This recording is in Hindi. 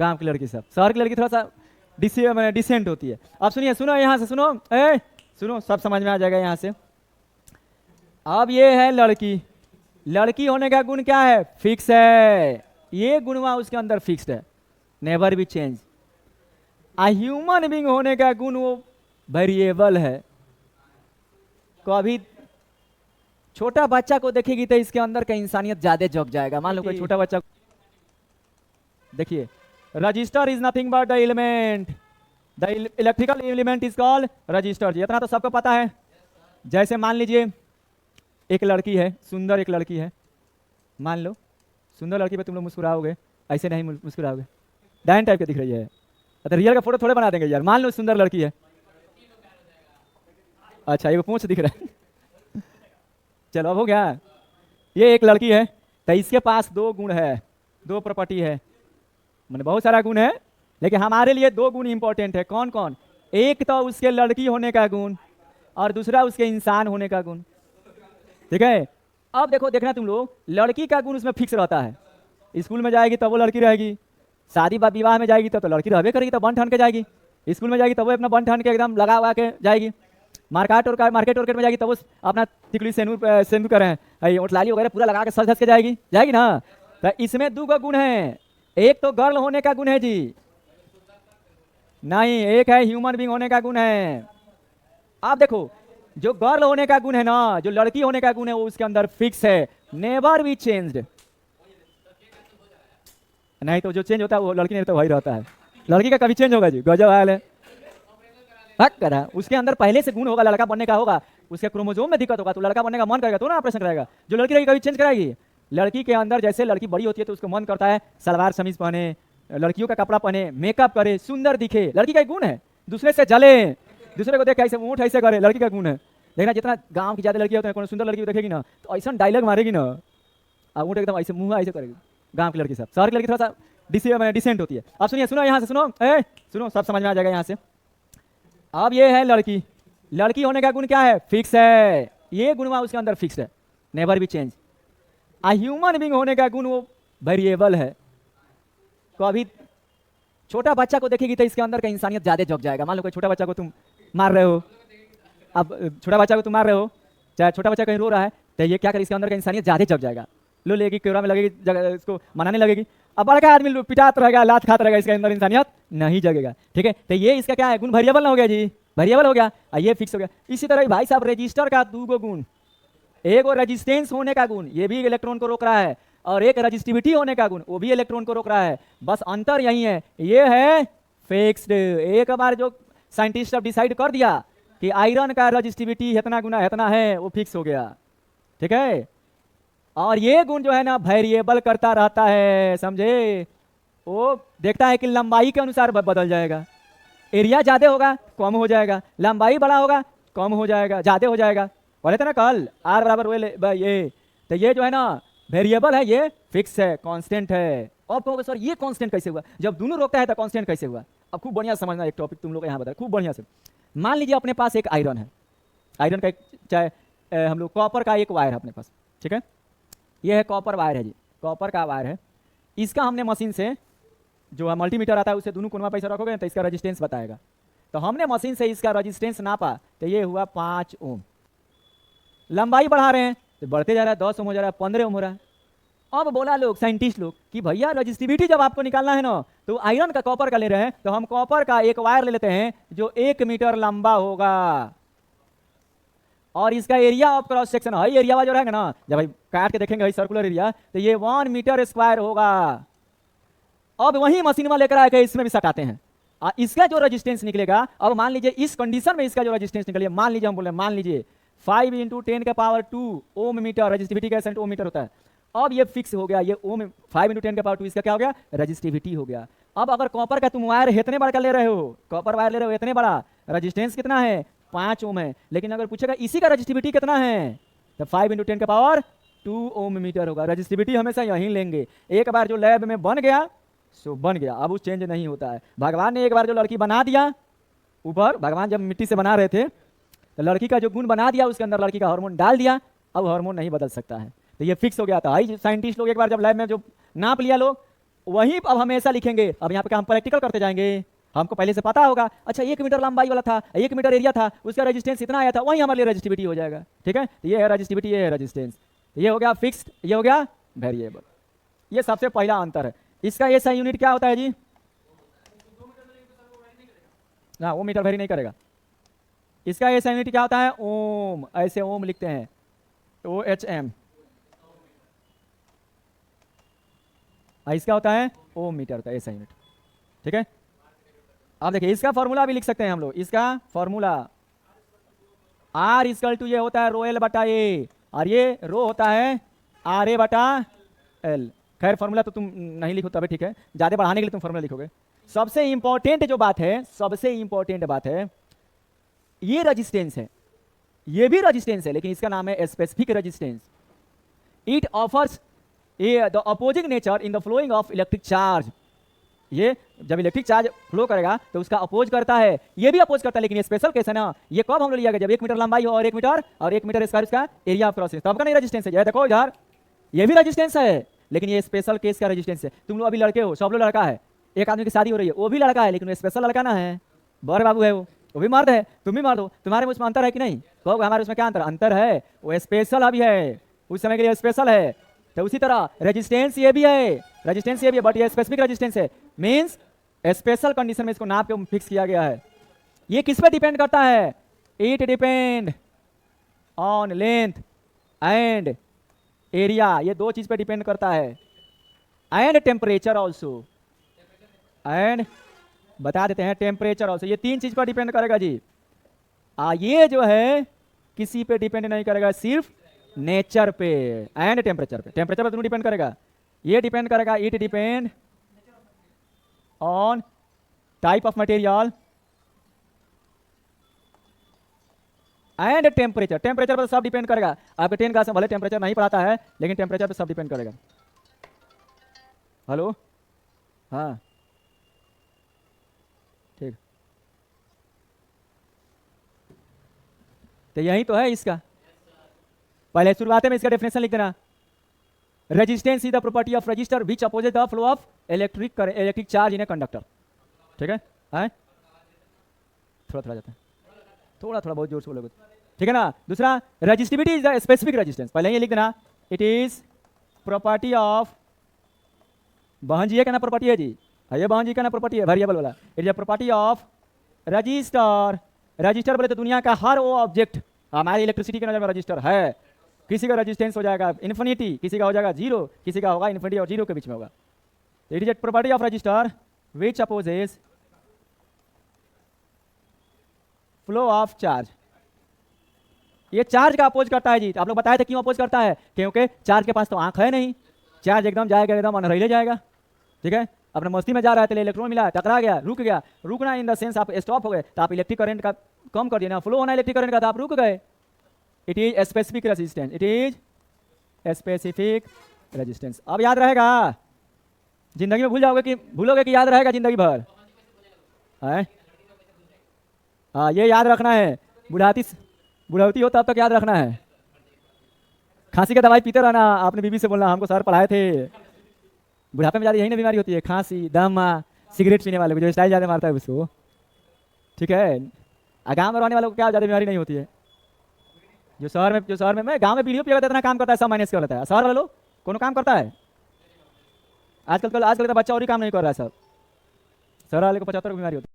गांव की लड़की सब, शहर की लड़की थोड़ा सा डिसेंट होती है। अब सुनिए, सुनो यहाँ से, सुनो सुनो, सब समझ में आ जाएगा यहाँ से। अब ये है लड़की, लड़की होने का गुण क्या है? फिक्स है, ये गुण वहां उसके अंदर फिक्स्ड है, never be change. Human being होने का गुण वो वेरिएबल है। कभी छोटा बच्चा को देखेगी तो इसके अंदर का इंसानियत ज्यादा जग जाएगा। मान लो कोई छोटा बच्चा, देखिए, register is nothing but the element, the electrical element is called register. इतना तो सबको पता है। जैसे मान लीजिए एक लड़की है, सुंदर एक लड़की है, मान लो सुंदर लड़की पे तुम लोग मुस्कुराओगे, ऐसे नहीं मुस्कुराओगे, डायन टाइप के दिख रही है, तो रियल का फोटो थोड़े बना देंगे यार। मान लो सुंदर लड़की है, अच्छा ये पूंछ दिख रहा है चलो अब हो गया। ये एक लड़की है, तो इसके पास दो गुण है, दो प्रॉपर्टी है, मैंने बहुत सारा गुण है, लेकिन हमारे लिए दो गुण इंपॉर्टेंट है। कौन कौन? एक तो उसके लड़की होने का गुण और दूसरा उसके इंसान होने का गुण। ठीक है, अब देखो, देखना तुम लोग, लड़की का गुण उसमें फिक्स रहता है। स्कूल में जाएगी तब वो लड़की रहेगी, शादी विवाह में जाएगी तब तो लड़की रहबे करेगी, तब बन ठन के जाएगी। स्कूल में जाएगी तब वो अपना बन ठन के एकदम लगा उगा के जाएगी। मार्केट में जाएगी तब वो अपना टिकली सेंदूर करें, ओटलाली वगैरह पूरा लगा के सज धज के जाएगी ना। तो इसमें दो गुण है, एक तो गर्ल होने का गुण है जी, नहीं, एक है ह्यूमन बीइंग होने का गुण है। आप देखो, जो गर्ल होने का गुण है ना, जो लड़की होने का गुण है, वो उसके अंदर फिक्स है, नेवर बी चेंज्ड। नहीं तो जो चेंज होता है वो लड़की नहीं तो वही रहता है। लड़की का कभी चेंज होगा जी? गजब हाल है। करा उसके अंदर पहले से गुण होगा, लड़का बनने का होगा, उसके क्रोमोसोम में दिक्कत होगा तो लड़का बनने का मन करेगा तो ना ऑपरेशन करेगा। जो लड़की रहेगी कभी चेंज कराएगी? लड़की के अंदर जैसे लड़की बड़ी होती है तो उसको मन करता है सलवार समीज पहने, लड़कियों का कपड़ा पहने, मेकअप करे, सुंदर दिखे, लड़की का गुण है। दूसरे से जले, दूसरे को देख ऐसे ऊँट ऐसे करे, लड़की का गुण है। देखना जितना गांव की ज्यादा लड़की होती है, कौन सुंदर लड़की देखेगी ना तो ऐसा डायलॉग मारेगी ना, ऊँट एकदम ऐसे मुंह ऐसे करेगी। गांव की लड़की सब, शहर की लड़की थोड़ा सा डिसेंट होती है। अब सुनिए, सुनो यहाँ से, सुनो सुनो, सब समझ में आ जाएगा यहाँ से। अब ये है लड़की, लड़की होने का गुण क्या है? फिक्स है, ये गुण वहां उसके अंदर फिक्स है, never be change. Human being होने का गुण वो वेरिएबल है। कभी छोटा बच्चा को देखेगी तो इसके अंदर का इंसानियत ज्यादा जग जाएगा। मान लो कोई छोटा बच्चा को तुम मार रहे हो, अब छोटा बच्चा को तुम मार रहे हो, चाहे छोटा बच्चा कहीं रो रहा है, तो ये क्या करे, इसके अंदर का इंसानियत ज्यादा जग जाएगा, लो लेगी, केवड़ा में लगेगी, इसको मनाने लगेगी। अब बड़का आदमी पिटात रहेगा, लात खाता रहेगा, इसके अंदर इंसानियत नहीं जगेगा। ठीक है, तो ये इसका क्या है? गुण वेरिएबल ना हो गया जी, वेरिएबल हो गया, ये फिक्स हो गया। इसी तरह भाई साहब, रजिस्टर का दो गुण, एक वो रेजिस्टेंस होने का गुण, ये भी इलेक्ट्रॉन को रोक रहा है, और एक रजिस्टिविटी होने का गुण, वो भी इलेक्ट्रॉन को रोक रहा है। बस अंतर यही है, ये है फिक्स्ड। एक बार जो साइंटिस्ट अब डिसाइड कर दिया कि आयरन का रजिस्टिविटी इतना गुना इतना है, वो फिक्स हो गया। ठीक है, और ये गुण जो है ना वेरिएबल करता रहता है, समझे? वो देखता है कि लंबाई के अनुसार बदल जाएगा, एरिया ज्यादा होगा कम हो जाएगा, लंबाई बड़ा होगा कम हो जाएगा, ज्यादा हो जाएगा। बोले थे ना कल आर बराबर ये, तो ये जो है ना वेरिएबल है, ये फिक्स है, कांस्टेंट है। अब कहोगे सर ये कांस्टेंट कैसे हुआ? जब दोनों रोकता है तो कांस्टेंट कैसे हुआ? अब खूब बढ़िया समझना, एक टॉपिक तुम लोग यहाँ बता, खूब बढ़िया से। मान लीजिए अपने पास एक आयरन है, आयरन का चाहे हम लोग कॉपर का एक वायर है अपने पास, ठीक है, ये है कॉपर वायर है जी, कॉपर का वायर है। इसका हमने मशीन से जो मल्टीमीटर आता है उससे दोनों कोनवा पैसा रखोगे तो इसका रजिस्टेंस बताएगा। तो हमने मशीन से इसका रजिस्टेंस नापा तो ये हुआ 5 ओम। लंबाई बढ़ा रहे हैं तो बढ़ते जा रहा है, 10 ओम हो जा रहा है, 15 ओम हो रहा है। अब बोला लोग, साइंटिस्ट लोग, कि भैया रजिस्टिविटी जब आपको निकालना है ना तो आयरन का कॉपर का ले रहे हैं, तो हम कॉपर का एक वायर ले लेते हैं जो 1 मीटर लंबा होगा, और इसका एरिया ऑफ क्रॉस सेक्शन है, एरिया जो रहेगा ना, जब भाई काट के देखेंगे सर्कुलर एरिया, तो ये 1 मीटर स्क्वायर होगा। अब वही मशीन में लेकर आके इसमें भी सटाते हैं, इसका जो रेजिस्टेंस निकलेगा, अब मान लीजिए इस कंडीशन में इसका जो रेजिस्टेंस निकलिए, मान लीजिए हम बोले, मान लीजिए 5 × 10⁻² ओम मीटर, रेजिस्टिविटी का सेंट ओम मीटर होता है। अब ये फिक्स हो गया, ये ओम 5 × 10⁻², इसका क्या हो गया? रेजिस्टिविटी हो गया। अब अगर कॉपर का तुम वायर इतने बड़ा ले रहे हो, कॉपर वायर ले रहे हो इतने बड़ा, रेजिस्टेंस कितना है? 5 ओम है, लेकिन अगर पूछेगा इसी का रेजिस्टिविटी कितना है, तो 5 × 10⁻² ओम मीटर होगा। रेजिस्टिविटी हमेशा यहीं लेंगे, एक बार जो लैब में बन गया सो बन गया, अब वो चेंज नहीं होता है। भगवान ने एक बार जो लड़की बना दिया ऊपर, भगवान जब मिट्टी से बना रहे थे तो लड़की का जो गुण बना दिया, उसके अंदर लड़की का हार्मोन डाल दिया, अब हार्मोन नहीं बदल सकता है, तो ये फिक्स हो गया था। साइंटिस्ट लोग एक बार जब लैब में जो नाप लिया लोग, वहीं अब हमेशा लिखेंगे। अब यहाँ पे हम प्रैक्टिकल करते जाएंगे, हमको पहले से पता होगा, अच्छा 1 मीटर लंबाई वाला था, 1 मीटर एरिया था, उसका रेजिस्टेंस इतना आया था, वही हमारे लिए रेजिस्टिविटी हो जाएगा। ठीक है, तो ये है रेजिस्टिविटी, ये है रेजिस्टेंस, ये हो गया फिक्स्ड, ये हो गया वेरिएबल। ये सबसे पहला अंतर है। इसका ये सही यूनिट क्या होता है जी? ना, वो मीटर वेरी नहीं करेगा। इसका ये सही यूनिट क्या होता है? ओम, ऐसे ओम लिखते हैं, OHM। इसका होता है ओम मीटर का ऐसा यूनिट। ठीक है, अब देखिए इसका फॉर्मूला भी लिख सकते हैं हम लोग। इसका फॉर्मूला R इक्वल टू ये होता है रो L बटा A, और ये रो होता है RA बटा L। खैर फॉर्मूला तो तुम नहीं लिखो तभी ठीक है, ज़्यादा बढ़ाने के लिए तुम फॉर्मूला लिखोगे। सबसे इंपॉर्टेंट जो बात है, सबसे इंपॉर्टेंट बात है, ये रेजिस्टेंस है, ये भी रेजिस्टेंस है, लेकिन इसका नाम है specific resistance. It offers the opposing nature in the flowing of electric charge. ये जब इलेक्ट्रिक चार्ज फ्लो करेगा तो उसका अपोज करता है, ये भी अपोज करता है, लेकिन ये स्पेशल केस है ना। ये कब हम लोग लिया गया? जब 1 मीटर लंबाई हो और 1 मीटर स्क्वायर इसका एरिया ऑफ क्रॉस, तब का नहीं रेजिस्टेंस है। देखो इधर ये भी रेजिस्टेंस है, लेकिन ये स्पेशल केस का रेजिस्टेंस है। तुम लोग अभी लड़के हो, सब लोग लड़का है, एक आदमी की शादी हो रही है, वो भी लड़का है, लेकिन वो स्पेशल लड़का ना है, बड़े बाबू है, वो भी मर्द है, तुम भी मर्द हो। तुम्हारे में उसमें अंतर है कि नहीं? कहो हमारे उसमें क्या अंतर? अंतर है, वो स्पेशल अभी है, उस समय के लिए स्पेशल है। तो उसी तरह रेजिस्टेंस ये भी है, रेजिस्टेंस ये भी है, बट ये स्पेसिफिक रेजिस्टेंस है। मींस स्पेशल कंडीशन में इसको नाप के फिक्स किया गया है। ये किस पे डिपेंड करता है? It depend on length and area, ये दो चीज पे डिपेंड करता है, एंड टेम्परेचर ऑल्सो, एंड बता देते हैं टेम्परेचर ऑल्सो, ये 3 चीज पर डिपेंड करेगा जी। ये जो है किसी पे डिपेंड नहीं करेगा, सिर्फ नेचर पे एंड टेम्परेचर पे। टेम्परेचर पे दोनों डिपेंड करेगा, ये डिपेंड करेगा, it depend on type of material and temperature. Temperature पर सब डिपेंड करेगा। आपके 10 क्लास में भले टेम्परेचर नहीं पढ़ाता है, लेकिन टेम्परेचर पे सब डिपेंड करेगा। हेलो, हाँ ठीक, तो यही तो है इसका। पहले शुरुआत में इसका डेफिनेशन लिख देना। Resistance is the property of register which opposes the flow of electric charge in a conductor. ठीक है, थोड़ा थोड़ा जाता है, थोड़ा थोड़ा बहुत जोर से बोलोगे, ठीक है ना। दूसरा, resistivity is the specific resistance, पहले ये लिख देना। इट इज प्रॉपर्टी ऑफ, बहन जी ये कहना प्रॉपर्टी है जी, ये बहन जी कहना प्रॉपर्टी है वेरिएबल वाला। It is property of register. Register बोले तो दुनिया का हर वो ऑब्जेक्ट, हमारी इलेक्ट्रिसिटी के नजर में रजिस्टर है। किसी का रेजिस्टेंस हो जाएगा इन्फिनिटी, किसी का हो जाएगा 0, किसी का होगा इन्फिनिटी और 0 के बीच में होगा। It is a property of register which opposes flow of charge. ये चार्ज का अपोज करता है जी। आप लोग बताए थे क्यों अपोज करता है? क्योंकि चार्ज के पास तो आंख है नहीं, चार्ज एकदम जाएगा, एकदम अनरहिले जाएगा। ठीक है, अपने मस्ती में जा रहा है, तो इलेक्ट्रॉन मिला, टकरा गया, रुक गया। रुकना इन द सेंस आप स्टॉप हो गए, तो आप इलेक्ट्रिक करंट का कम कर दिया ना, फ्लो होना इलेक्ट्रिक करंट का, तो आप रुक गए। It is specific resistance, it is specific resistance. अब याद रहेगा, जिंदगी में भूल जाओगे कि भूलोगे कि याद रहेगा जिंदगी भर? है, हाँ ये याद रखना है। बुढ़ाती हो तब तक याद रखना है। खांसी का दवाई पीते रहना, आपने बीबी से बोलना हमको सर पढ़ाए थे। बुढ़ापे में ज़्यादा यही ना बीमारी होती है, खांसी, दमा। सिगरेट पीने वाले को जो स्टाइल ज़्यादा मारता है उसको, ठीक है। गाँव में रहने वालों को क्या ज़्यादा बीमारी नहीं होती है। जो शहर में मैं गाँव में बीड़ियों पिएगा तो इतना काम करता है, सब माइनस कर लेता है। शहर वाले लोग कौन काम करता है? आजकल का बच्चा और ही काम नहीं कर रहा है सब। शहर वाले को 75 की बीमारी होती है।